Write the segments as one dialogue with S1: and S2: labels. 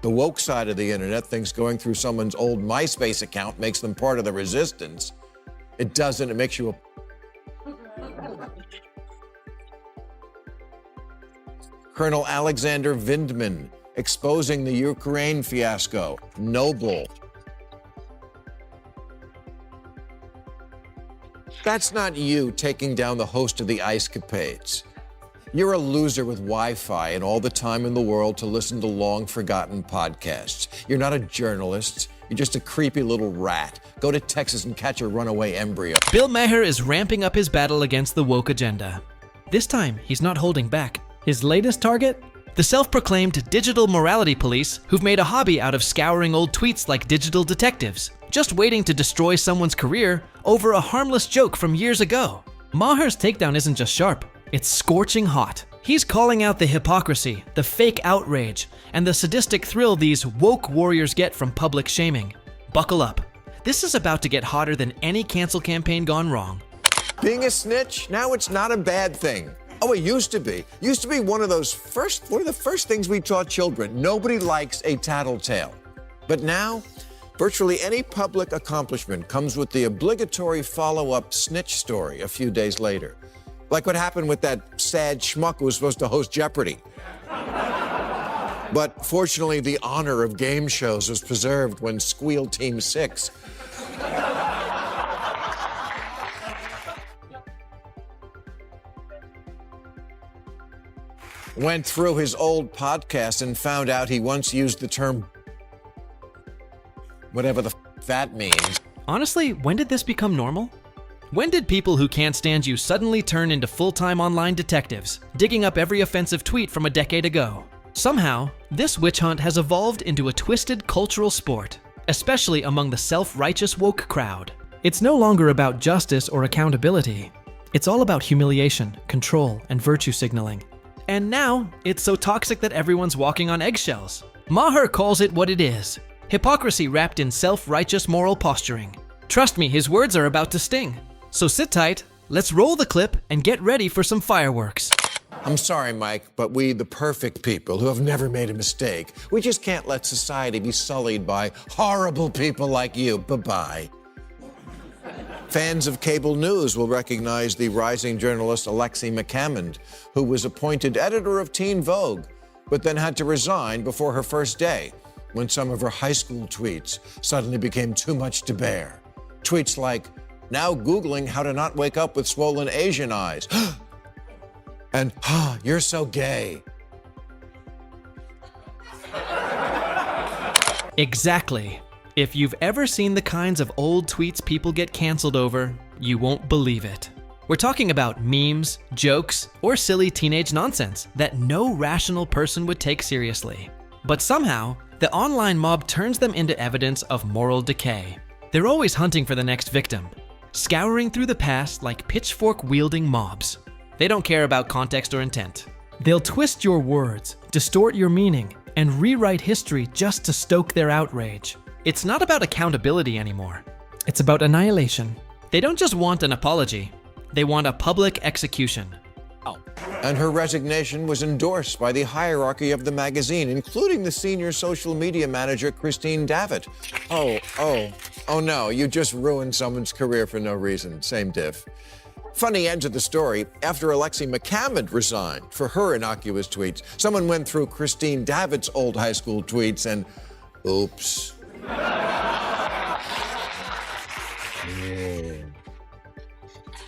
S1: The woke side of the internet thinks going through someone's old MySpace account makes them part of the resistance. It doesn't. It makes you a... Colonel Alexander Vindman exposing the Ukraine fiasco. Noble. That's not you taking down the host of the Ice Capades. You're a loser with Wi-Fi and all the time in the world to listen to long-forgotten podcasts. You're not a journalist. You're just a creepy little rat. Go to Texas and catch a runaway embryo.
S2: Bill Maher is ramping up his battle against the woke agenda. This time, he's not holding back. His latest target? The self-proclaimed digital morality police who've made a hobby out of scouring old tweets like digital detectives, just waiting to destroy someone's career over a harmless joke from years ago. Maher's takedown isn't just sharp. It's scorching hot. He's calling out the hypocrisy, the fake outrage, and the sadistic thrill these woke warriors get from public shaming. Buckle up. This is about to get hotter than any cancel campaign gone wrong.
S1: Being a snitch, now it's not a bad thing. Oh, it used to be. Used to be one of the first things we taught children. Nobody likes a tattletale. But now, virtually any public accomplishment comes with the obligatory follow-up snitch story a few days later. Like what happened with that sad schmuck who was supposed to host Jeopardy. But fortunately, the honor of game shows was preserved when Squeal Team 6 went through his old podcast and found out he once used the term whatever the that means.
S2: Honestly, when did this become normal? When did people who can't stand you suddenly turn into full-time online detectives, digging up every offensive tweet from a decade ago? Somehow, this witch hunt has evolved into a twisted cultural sport, especially among the self-righteous woke crowd. It's no longer about justice or accountability. It's all about humiliation, control, and virtue signaling. And now, it's so toxic that everyone's walking on eggshells. Maher calls it what it is: hypocrisy wrapped in self-righteous moral posturing. Trust me, his words are about to sting. So sit tight, let's roll the clip and get ready for some fireworks.
S1: I'm sorry, Mike, but we, the perfect people who have never made a mistake, we just can't let society be sullied by horrible people like you. Bye-bye. Fans of cable news will recognize the rising journalist Alexei McCammond, who was appointed editor of Teen Vogue, but then had to resign before her first day when some of her high school tweets suddenly became too much to bear. Tweets like, "Now Googling how to not wake up with swollen Asian eyes," and, "You're so gay."
S2: Exactly. If you've ever seen the kinds of old tweets people get canceled over, you won't believe it. We're talking about memes, jokes, or silly teenage nonsense that no rational person would take seriously. But somehow, the online mob turns them into evidence of moral decay. They're always hunting for the next victim, scouring through the past like pitchfork-wielding mobs. They don't care about context or intent. They'll twist your words, distort your meaning, and rewrite history just to stoke their outrage. It's not about accountability anymore. It's about annihilation. They don't just want an apology. They want a public execution.
S1: And her resignation was endorsed by the hierarchy of the magazine, including the senior social media manager, Christine Davitt. Oh no, you just ruined someone's career for no reason. Same diff. Funny end to the story, after Alexei McCammond resigned for her innocuous tweets, someone went through Christine Davitt's old high school tweets and, oops.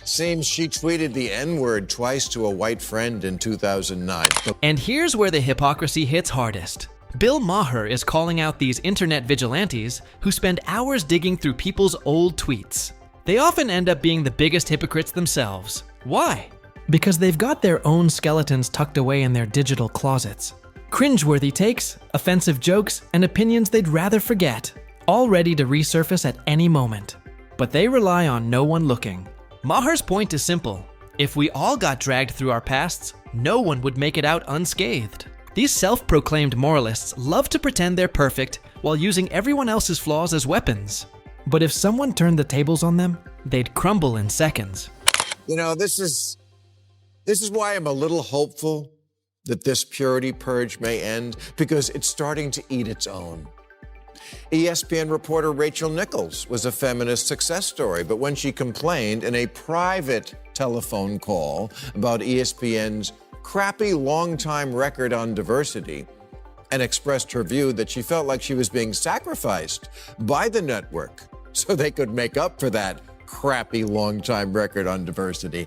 S1: Seems she tweeted the N-word twice to a white friend in 2009.
S2: And here's where the hypocrisy hits hardest. Bill Maher is calling out these internet vigilantes who spend hours digging through people's old tweets. They often end up being the biggest hypocrites themselves. Why? Because they've got their own skeletons tucked away in their digital closets. Cringeworthy takes, offensive jokes, and opinions they'd rather forget, all ready to resurface at any moment. But they rely on no one looking. Maher's point is simple. If we all got dragged through our pasts, no one would make it out unscathed. These self-proclaimed moralists love to pretend they're perfect while using everyone else's flaws as weapons. But if someone turned the tables on them, they'd crumble in seconds.
S1: You know, this is why I'm a little hopeful that this purity purge may end? Because it's starting to eat its own. ESPN reporter Rachel Nichols was a feminist success story, but when she complained in a private telephone call about ESPN's crappy long-time record on diversity and expressed her view that she felt like she was being sacrificed by the network so they could make up for that crappy long-time record on diversity,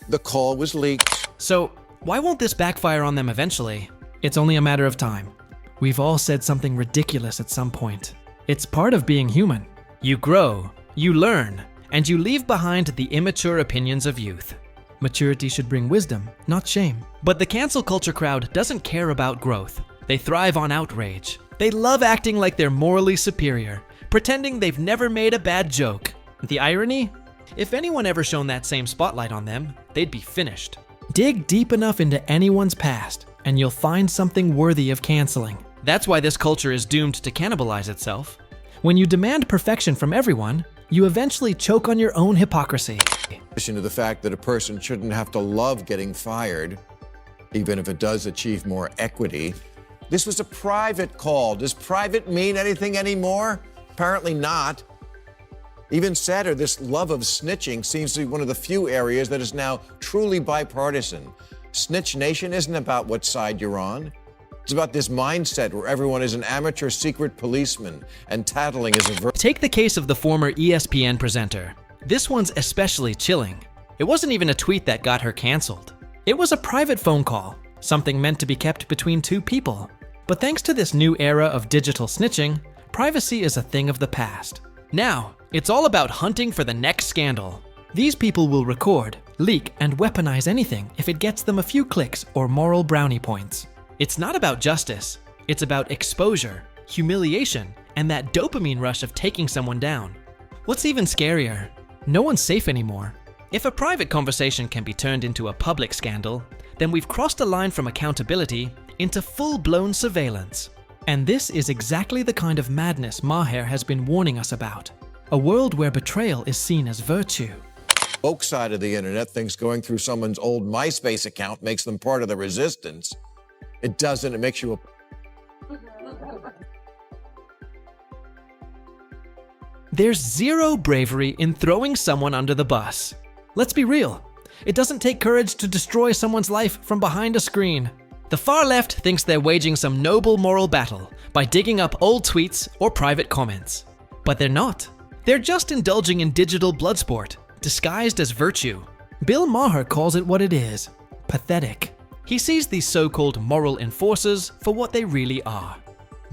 S1: the call was leaked.
S2: So, why won't this backfire on them eventually? It's only a matter of time. We've all said something ridiculous at some point. It's part of being human. You grow, you learn, and you leave behind the immature opinions of youth. Maturity should bring wisdom, not shame. But the cancel culture crowd doesn't care about growth. They thrive on outrage. They love acting like they're morally superior, pretending they've never made a bad joke. The irony? If anyone ever shone that same spotlight on them, they'd be finished. Dig deep enough into anyone's past, and you'll find something worthy of canceling. That's why this culture is doomed to cannibalize itself. When you demand perfection from everyone, you eventually choke on your own hypocrisy.
S1: In addition to the fact that a person shouldn't have to love getting fired, even if it does achieve more equity, this was a private call. Does private mean anything anymore? Apparently not. Even sadder, this love of snitching seems to be one of the few areas that is now truly bipartisan. Snitch Nation isn't about what side you're on. It's about this mindset where everyone is an amateur secret policeman and tattling is a
S2: Take the case of the former ESPN presenter. This one's especially chilling. It wasn't even a tweet that got her canceled. It was a private phone call, something meant to be kept between two people. But thanks to this new era of digital snitching, privacy is a thing of the past. Now, it's all about hunting for the next scandal. These people will record, leak, and weaponize anything if it gets them a few clicks or moral brownie points. It's not about justice. It's about exposure, humiliation, and that dopamine rush of taking someone down. What's even scarier? No one's safe anymore. If a private conversation can be turned into a public scandal, then we've crossed a line from accountability into full-blown surveillance. And this is exactly the kind of madness Maher has been warning us about. A world where betrayal is seen as virtue.
S1: woke side of the internet thinks going through someone's old MySpace account makes them part of the resistance. It doesn't. It makes you a...
S2: There's zero bravery in throwing someone under the bus. Let's be real. It doesn't take courage to destroy someone's life from behind a screen. The far left thinks they're waging some noble moral battle by digging up old tweets or private comments. But they're not. They're just indulging in digital bloodsport, disguised as virtue. Bill Maher calls it what it is: pathetic. He sees these so-called moral enforcers for what they really are: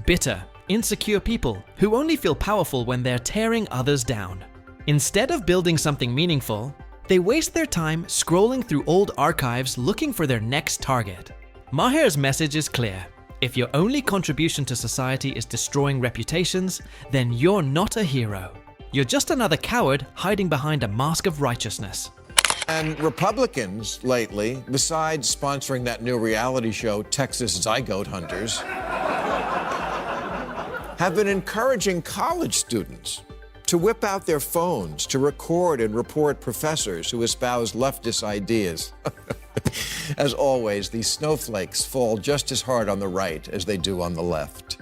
S2: bitter, insecure people who only feel powerful when they're tearing others down. Instead of building something meaningful, they waste their time scrolling through old archives looking for their next target. Maher's message is clear. If your only contribution to society is destroying reputations, then you're not a hero. You're just another coward hiding behind a mask of righteousness.
S1: And Republicans lately, besides sponsoring that new reality show, Texas Zygote Hunters, have been encouraging college students to whip out their phones to record and report professors who espouse leftist ideas. As always, these snowflakes fall just as hard on the right as they do on the left.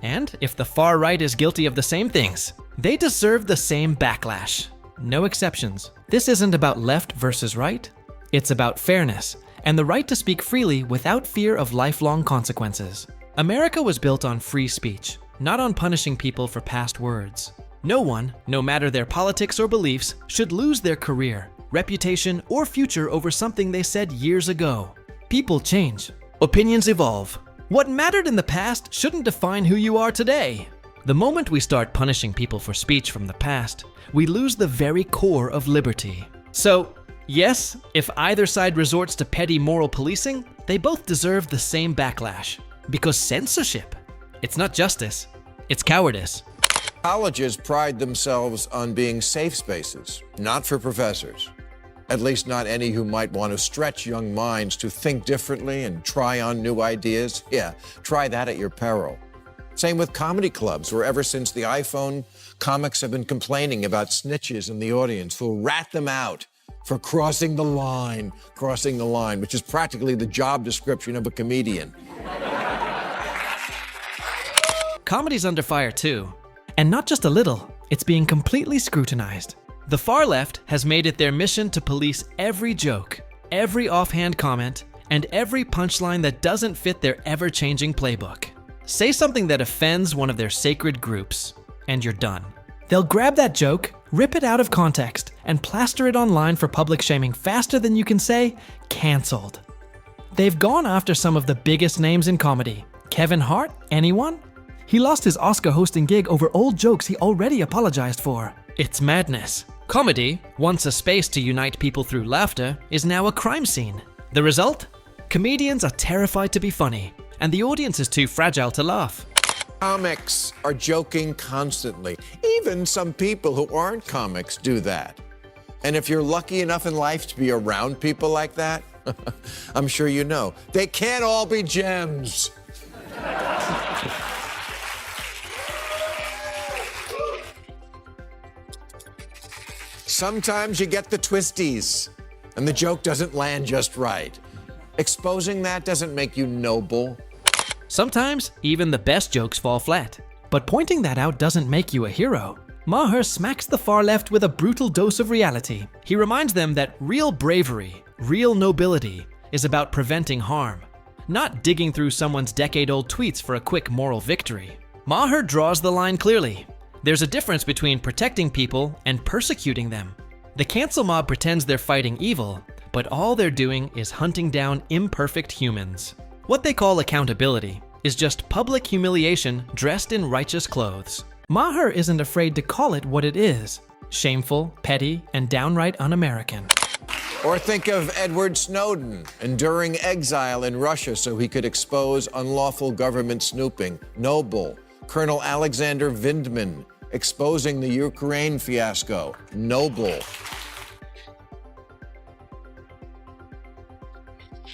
S2: And if the far right is guilty of the same things, they deserve the same backlash. No exceptions. This isn't about left versus right. It's about fairness and the right to speak freely without fear of lifelong consequences. America was built on free speech, not on punishing people for past words. No one, no matter their politics or beliefs, should lose their career, reputation, or future over something they said years ago. People change. Opinions evolve. What mattered in the past shouldn't define who you are today. The moment we start punishing people for speech from the past, we lose the very core of liberty. So, yes, if either side resorts to petty moral policing, they both deserve the same backlash. Because censorship, it's not justice, it's cowardice.
S1: Colleges pride themselves on being safe spaces, not for professors. At least not any who might want to stretch young minds to think differently and try on new ideas. Yeah, try that at your peril. Same with comedy clubs, where ever since the iPhone, comics have been complaining about snitches in the audience who'll rat them out for crossing the line, which is practically the job description of a comedian.
S2: Comedy's under fire too. And not just a little, it's being completely scrutinized. The far left has made it their mission to police every joke, every offhand comment, and every punchline that doesn't fit their ever-changing playbook. Say something that offends one of their sacred groups, and you're done. They'll grab that joke, rip it out of context, and plaster it online for public shaming faster than you can say, "Cancelled." They've gone after some of the biggest names in comedy. Kevin Hart, anyone? He lost his Oscar hosting gig over old jokes he already apologized for. It's madness. Comedy, once a space to unite people through laughter, is now a crime scene. The result? Comedians are terrified to be funny, and the audience is too fragile to laugh.
S1: Comics are joking constantly. Even some people who aren't comics do that. And if you're lucky enough in life to be around people like that, I'm sure you know, they can't all be gems. Sometimes you get the twisties, and the joke doesn't land just right. Exposing that doesn't make you noble.
S2: Sometimes, even the best jokes fall flat. But pointing that out doesn't make you a hero. Maher smacks the far left with a brutal dose of reality. He reminds them that real bravery, real nobility, is about preventing harm, not digging through someone's decade-old tweets for a quick moral victory. Maher draws the line clearly. There's a difference between protecting people and persecuting them. The cancel mob pretends they're fighting evil, but all they're doing is hunting down imperfect humans. What they call accountability is just public humiliation dressed in righteous clothes. Maher isn't afraid to call it what it is: shameful, petty, and downright un-American.
S1: Or think of Edward Snowden enduring exile in Russia so he could expose unlawful government snooping. Noble. Colonel Alexander Vindman exposing the Ukraine fiasco. Noble.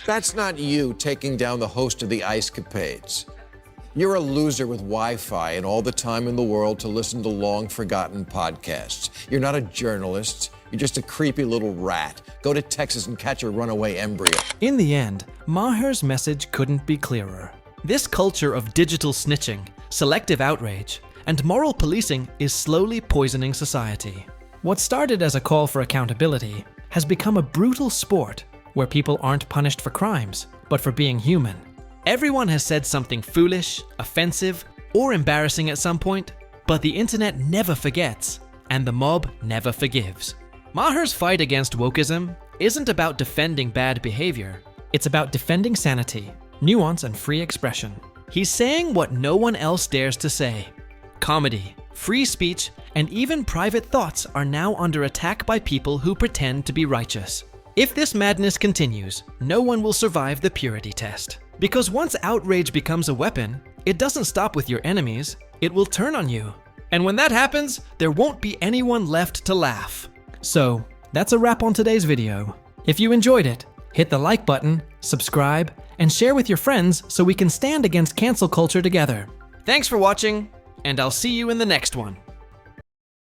S1: That's not you taking down the host of the Ice Capades. You're a loser with Wi-Fi and all the time in the world to listen to long-forgotten podcasts. You're not a journalist. You're just a creepy little rat. Go to Texas and catch a runaway embryo.
S2: In the end, Maher's message couldn't be clearer. This culture of digital snitching, selective outrage, and moral policing is slowly poisoning society. What started as a call for accountability has become a brutal sport where people aren't punished for crimes, but for being human. Everyone has said something foolish, offensive, or embarrassing at some point, but the internet never forgets, and the mob never forgives. Maher's fight against wokeism isn't about defending bad behavior. It's about defending sanity, nuance, and free expression. He's saying what no one else dares to say. Comedy, free speech, and even private thoughts are now under attack by people who pretend to be righteous. If this madness continues, no one will survive the purity test. Because once outrage becomes a weapon, it doesn't stop with your enemies, it will turn on you. And when that happens, there won't be anyone left to laugh. So, that's a wrap on today's video. If you enjoyed it, hit the like button, subscribe, and share with your friends so we can stand against cancel culture together. Thanks for watching, and I'll see you in the next one.